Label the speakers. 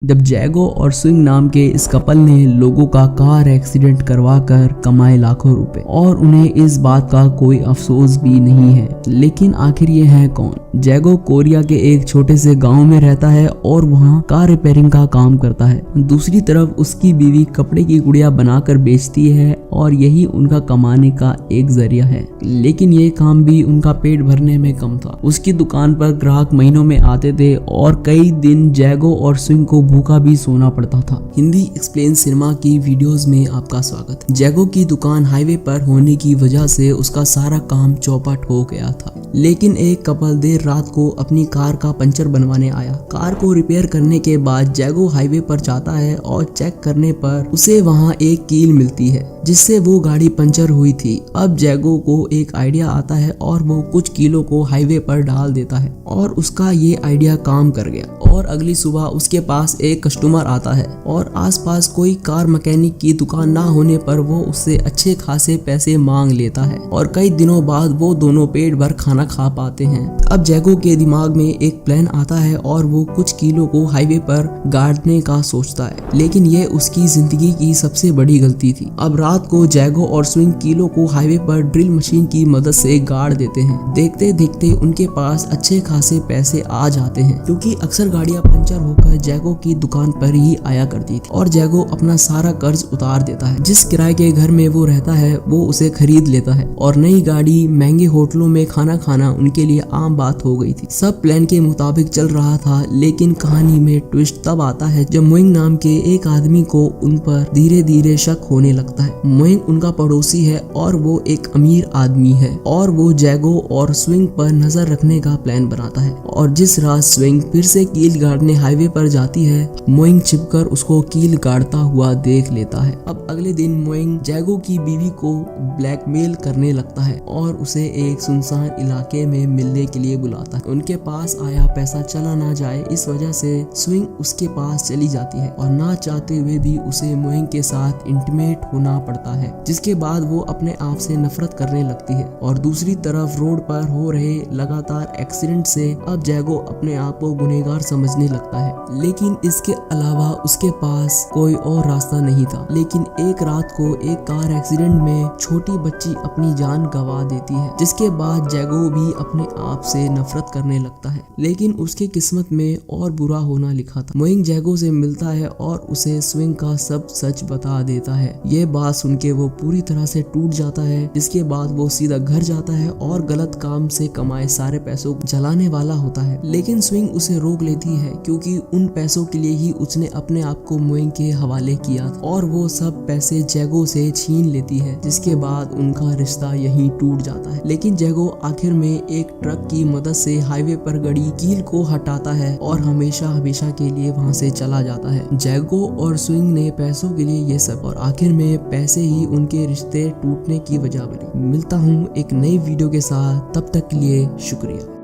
Speaker 1: जब जैगो और स्विंग नाम के इस कपल ने लोगों का कार एक्सीडेंट करवाकर कमाए लाखों रुपए और उन्हें इस बात का कोई अफसोस भी नहीं है। लेकिन आखिर ये है कौन? जैगो कोरिया के एक छोटे से गांव में रहता है और वहाँ कार रिपेयरिंग का काम करता है। दूसरी तरफ उसकी बीवी कपड़े की गुड़िया बनाकर बेचती है और यही उनका कमाने का एक जरिया है। लेकिन ये काम भी उनका पेट भरने में कम था। उसकी दुकान पर ग्राहक महीनों में आते थे और कई दिन जैगो और स्विंग को भूखा भी सोना पड़ता था। हिंदी एक्सप्लेन सिनेमा की वीडियोस में आपका स्वागत। जैगो की दुकान हाईवे पर होने की वजह से उसका सारा काम चौपट हो गया था। लेकिन एक कपल देर रात को अपनी कार का पंचर बनवाने आया। कार को रिपेयर करने के बाद जैगो हाईवे पर जाता है और चेक करने पर उसे वहाँ एक कील मिलती है जिससे वो गाड़ी पंचर हुई थी। अब जैगो को एक आइडिया आता है और वो कुछ कीलों को हाईवे पर डाल देता है और उसका ये आइडिया काम कर गया। और अगली सुबह उसके पास एक कस्टमर आता है और आसपास कोई कार मैकेनिक की दुकान ना होने पर वो उससे अच्छे खासे पैसे मांग लेता है और कई दिनों बाद वो दोनों पेट भर खाना खा पाते हैं। अब जैगो के दिमाग में एक प्लान आता है और वो कुछ कीलों को हाईवे पर गाड़ने का सोचता है, लेकिन ये उसकी जिंदगी की सबसे बड़ी गलती थी। अब रात को जैगो और स्विंग कीलों को हाईवे पर ड्रिल मशीन की मदद से गाड़ देते हैं। देखते देखते उनके पास अच्छे खासे पैसे आ जाते हैं क्योंकि अक्सर गाड़ियां पंचर होकर जैगो की दुकान पर ही आया करती थी और जैगो अपना सारा कर्ज उतार देता है। जिस किराए के घर में वो रहता है वो उसे खरीद लेता है और नई गाड़ी, महंगे होटलों में खाना खाना उनके लिए आम बात हो गई थी। सब प्लान के मुताबिक चल रहा था, लेकिन कहानी में ट्विस्ट तब आता है जब मोइंग नाम के एक आदमी को उन पर धीरे धीरे शक होने लगता है। मोइंग उनका पड़ोसी है और वो एक अमीर आदमी है और वो जैगो और स्विंग पर नजर रखने का प्लान बनाता है। और जिस रात स्विंग फिर से कील गाड़ने हाईवे पर जाती है, मोइंग छिपकर उसको कील गाड़ता हुआ देख लेता है। अब अगले दिन मोइंग जैगो की बीवी को ब्लैकमेल करने लगता है और उसे एक सुनसान इलाके में मिलने के लिए बुलाता है। उनके पास आया पैसा चला ना जाए, इस वजह से स्विंग उसके पास चली जाती है और ना चाहते हुए भी उसे मोइंग के साथ इंटीमेट होना पड़ता है, जिसके बाद वो अपने आप से नफरत करने लगती है। और दूसरी तरफ रोड पर हो रहे लगातार एक्सीडेंट से अब जैगो अपने आप को गुनहगार समझने लगता है, लेकिन इसके अलावा उसके पास कोई और रास्ता नहीं था। लेकिन एक रात को एक कार एक्सीडेंट में छोटी बच्ची अपनी जान गंवा देती है, जिसके बाद जैगो भी अपने आप से नफरत करने लगता है। लेकिन उसके किस्मत में और बुरा होना लिखा था। मोइंग जैगो से मिलता है और उसे स्विंग का सब सच बता देता है। ये बात सुन के वो पूरी तरह से टूट जाता है, जिसके बाद वो सीधा घर जाता है और गलत काम से कमाए सारे पैसों को जलाने वाला होता है। लेकिन स्विंग उसे रोक लेती है क्योंकि उन पैसों के लिए ही उसने अपने आप को मोइंग के हवाले किया और वो सब पैसे जैगो से छीन लेती है, जिसके बाद उनका रिश्ता यहीं टूट जाता है। लेकिन जैगो आखिर में एक ट्रक की मदद से हाईवे पर गड़ी कील को हटाता है और हमेशा हमेशा के लिए वहां से चला जाता है। जैगो और स्विंग ने पैसों के लिए ये सब और आखिर में पैसे ही उनके रिश्ते टूटने की वजह बनी। मिलता हूँ एक नई वीडियो के साथ, तब तक के लिए शुक्रिया।